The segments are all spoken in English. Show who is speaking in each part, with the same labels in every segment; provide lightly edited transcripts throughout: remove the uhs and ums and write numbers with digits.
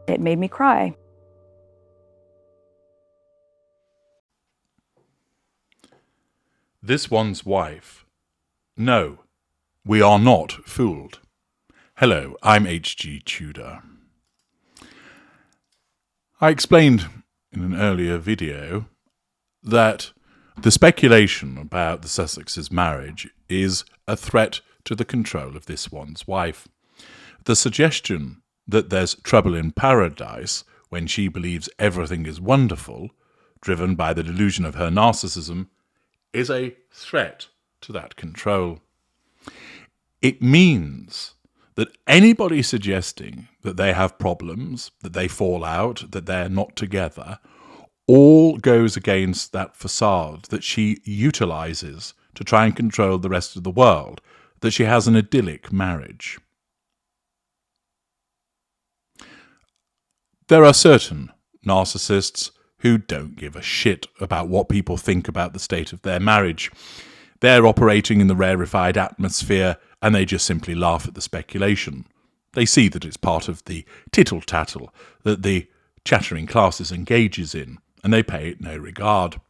Speaker 1: It made me cry.
Speaker 2: This one's wife. No, we are not fooled. Hello, I'm H.G. Tudor. I explained in an earlier video that the speculation about the Sussexes' marriage is a threat to the control of this one's wife. The suggestion that there's trouble in paradise when she believes everything is wonderful, driven by the delusion of her narcissism, is a threat to that control. It means that anybody suggesting that they have problems, that they fall out, that they're not together, all goes against that facade that she utilizes to try and control the rest of the world, that she has an idyllic marriage. There are certain narcissists who don't give a shit about what people think about the state of their marriage. They're operating in the rarefied atmosphere and they just simply laugh at the speculation. They see that it's part of the tittle-tattle that the chattering classes engages in, and they pay it no regard.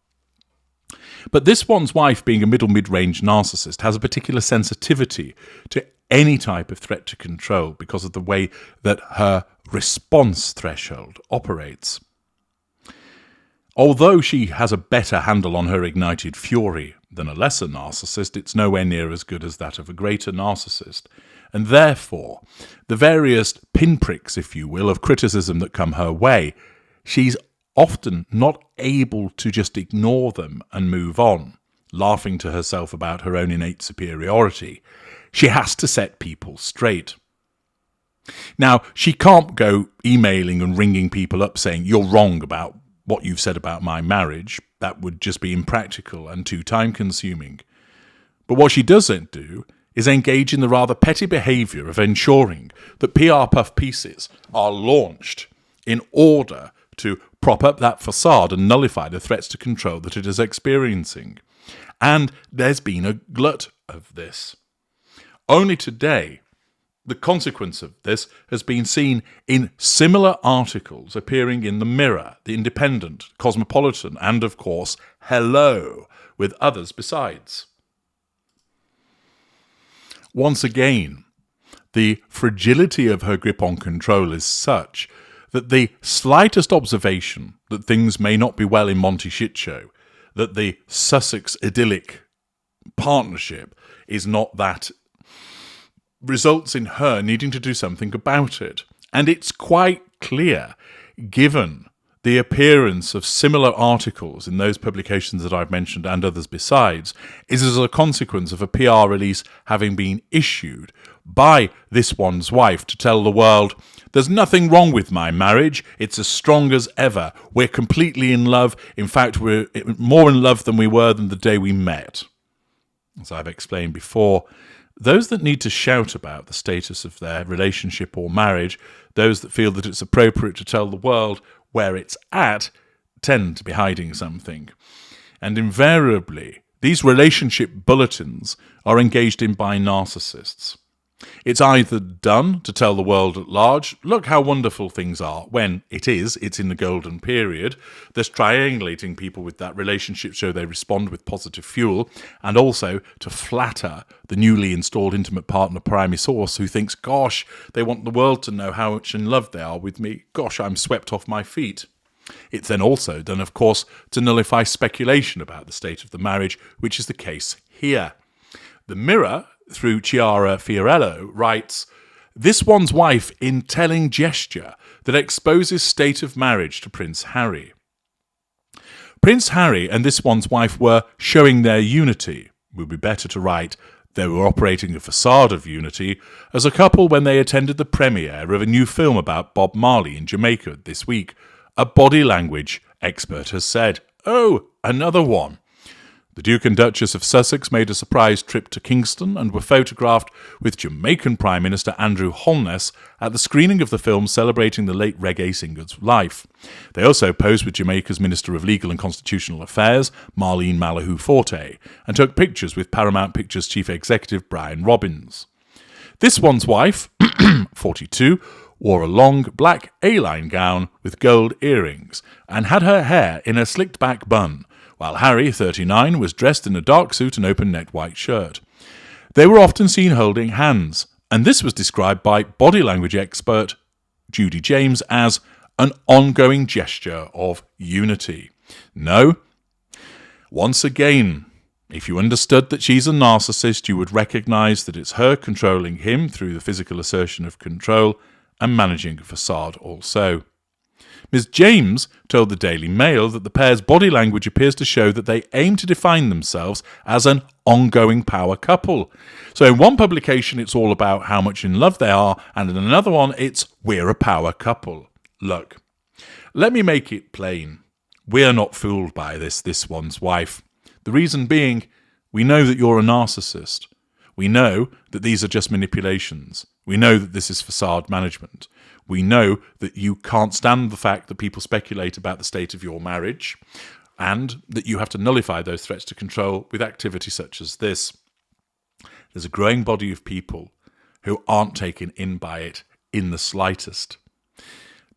Speaker 2: But this one's wife, being a mid-range narcissist, has a particular sensitivity to any type of threat to control because of the way that her response threshold operates. Although she has a better handle on her ignited fury than a lesser narcissist, it's nowhere near as good as that of a greater narcissist. And therefore, the various pinpricks, if you will, of criticism that come her way, she's often not able to just ignore them and move on, laughing to herself about her own innate superiority. She has to set people straight. Now, she can't go emailing and ringing people up saying, "You're wrong about what you've said about my marriage." That would just be impractical and too time-consuming. But what she doesn't do is engage in the rather petty behaviour of ensuring that PR puff pieces are launched in order to prop up that facade and nullify the threats to control that it is experiencing. And there's been a glut of this. Only today, the consequence of this has been seen in similar articles appearing in The Mirror, The Independent, Cosmopolitan, and, of course, Hello, with others besides. Once again, the fragility of her grip on control is such that the slightest observation that things may not be well in Monty Shitshow, that the Sussex idyllic partnership is not that, results in her needing to do something about it. And it's quite clear, given the appearance of similar articles in those publications that I've mentioned and others besides, is as a consequence of a PR release having been issued by this one's wife to tell the world, "There's nothing wrong with my marriage, it's as strong as ever, we're completely in love, in fact we're more in love than we were than the day we met." As I've explained before, those that need to shout about the status of their relationship or marriage, those that feel that it's appropriate to tell the world where it's at, tend to be hiding something. And invariably, these relationship bulletins are engaged in by narcissists. It's either done to tell the world at large, look how wonderful things are, when it's in the golden period. There's triangulating people with that relationship so they respond with positive fuel, and also to flatter the newly installed intimate partner primary source who thinks, gosh, they want the world to know how much in love they are with me. Gosh, I'm swept off my feet. It's then also done, of course, to nullify speculation about the state of the marriage, which is the case here. The Mirror, through Chiara Fiorello, writes, "This one's wife in telling gesture that exposes state of marriage to Prince Harry." Prince Harry and this one's wife were showing their unity. It would be better to write, they were operating a facade of unity as a couple when they attended the premiere of a new film about Bob Marley in Jamaica this week. A body language expert has said, "Oh, another one." The Duke and Duchess of Sussex made a surprise trip to Kingston and were photographed with Jamaican Prime Minister Andrew Holness at the screening of the film celebrating the late reggae singer's life. They also posed with Jamaica's Minister of Legal and Constitutional Affairs, Marlene Malahoo Forte, and took pictures with Paramount Pictures Chief Executive Brian Robbins. This one's wife, 42, wore a long black A-line gown with gold earrings, and had her hair in a slicked-back bun, while Harry, 39, was dressed in a dark suit and open-necked white shirt. They were often seen holding hands, and this was described by body language expert Judy James as an ongoing gesture of unity. No. Once again, if you understood that she's a narcissist, you would recognise that it's her controlling him through the physical assertion of control and managing a facade also. Ms. James told the Daily Mail that the pair's body language appears to show that they aim to define themselves as an ongoing power couple. So in one publication it's all about how much in love they are, and in another one it's we're a power couple. Look, let me make it plain. We're not fooled by this one's wife. The reason being, we know that you're a narcissist. We know that these are just manipulations. We know that this is facade management. We know that you can't stand the fact that people speculate about the state of your marriage, and that you have to nullify those threats to control with activity such as this. There's a growing body of people who aren't taken in by it in the slightest.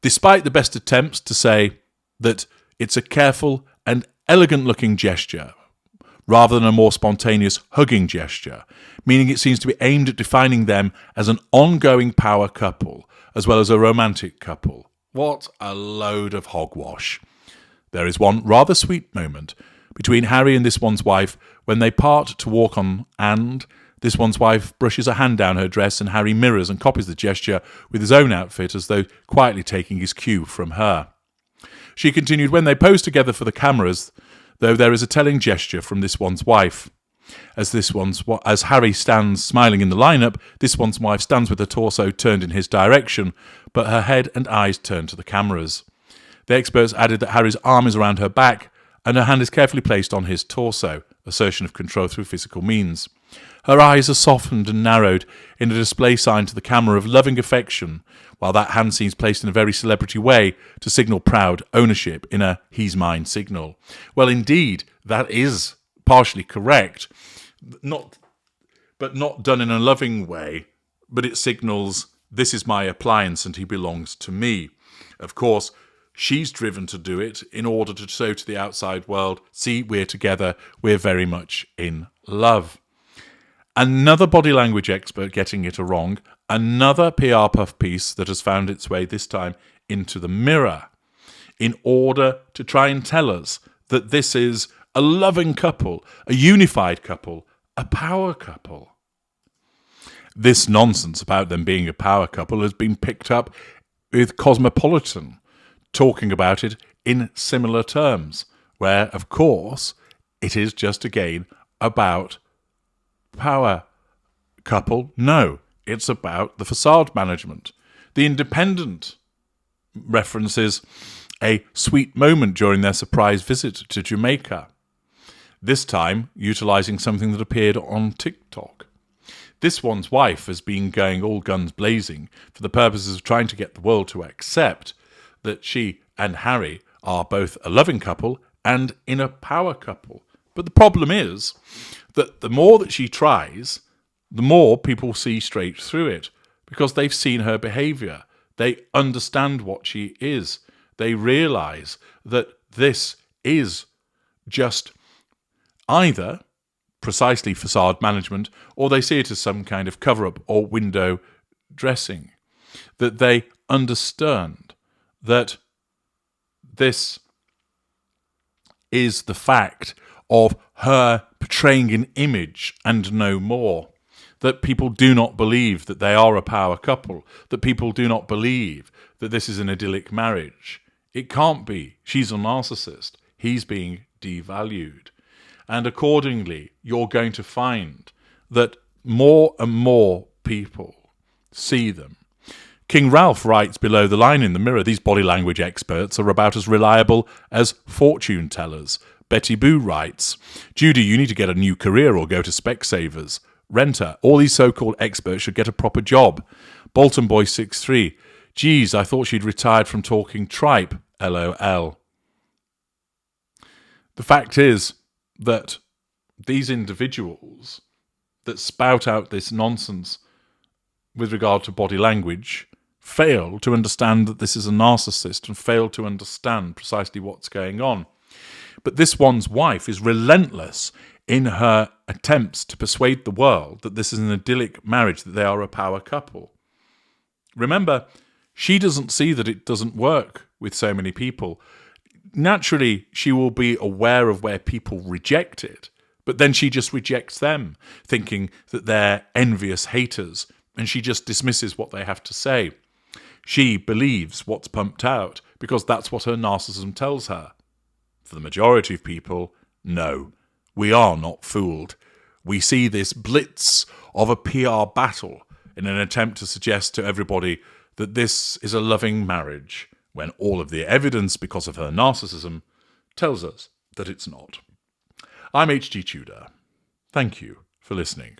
Speaker 2: Despite the best attempts to say that it's a careful and elegant-looking gesture, rather than a more spontaneous hugging gesture, meaning it seems to be aimed at defining them as an ongoing power couple, as well as a romantic couple. What a load of hogwash. There is one rather sweet moment between Harry and this one's wife when they part to walk on, and this one's wife brushes a hand down her dress and Harry mirrors and copies the gesture with his own outfit as though quietly taking his cue from her. She continued, when they pose together for the cameras, though there is a telling gesture from this one's wife. As Harry stands smiling in the lineup, this one's wife stands with her torso turned in his direction, but her head and eyes turned to the cameras. The experts added that Harry's arm is around her back, and her hand is carefully placed on his torso, assertion of control through physical means. Her eyes are softened and narrowed in a display sign to the camera of loving affection, while that hand seems placed in a very celebrity way to signal proud ownership in a he's mine signal. Well, indeed, that is partially correct, but not done in a loving way, but it signals this is my appliance and he belongs to me. Of course, she's driven to do it in order to show to the outside world, see, we're together, we're very much in love. Another body language expert getting it wrong, another PR puff piece that has found its way this time into the Mirror, in order to try and tell us that this is a loving couple, a unified couple, a power couple. This nonsense about them being a power couple has been picked up with Cosmopolitan, talking about it in similar terms, where, of course, it is just again about power couple. No, it's about the facade management. The Independent references a sweet moment during their surprise visit to Jamaica, this time utilising something that appeared on TikTok. This one's wife has been going all guns blazing for the purposes of trying to get the world to accept that she and Harry are both a loving couple and in a power couple. But the problem is that the more that she tries, the more people see straight through it, because they've seen her behaviour. They understand what she is. They realise that this is just either precisely facade management, or they see it as some kind of cover-up or window dressing. That they understand that this is the fact of her portraying an image and no more. That people do not believe that they are a power couple. That people do not believe that this is an idyllic marriage. It can't be. She's a narcissist. He's being devalued. And accordingly, you're going to find that more and more people see them. King Ralph writes below the line in the Mirror, these body language experts are about as reliable as fortune tellers. Betty Boo writes, Judy, you need to get a new career or go to Specsavers. Renter, all these so-called experts should get a proper job. Bolton Boy 63, geez, I thought she'd retired from talking tripe, LOL. The fact is that these individuals that spout out this nonsense with regard to body language, fail to understand that this is a narcissist and fail to understand precisely what's going on. But this one's wife is relentless in her attempts to persuade the world that this is an idyllic marriage, that they are a power couple. Remember, she doesn't see that it doesn't work with so many people. Naturally, she will be aware of where people reject it, but then she just rejects them, thinking that they're envious haters, and she just dismisses what they have to say. She believes what's pumped out because that's what her narcissism tells her. For the majority of people, no, we are not fooled. We see this blitz of a PR battle in an attempt to suggest to everybody that this is a loving marriage, when all of the evidence, because of her narcissism, tells us that it's not. I'm H.G. Tudor. Thank you for listening.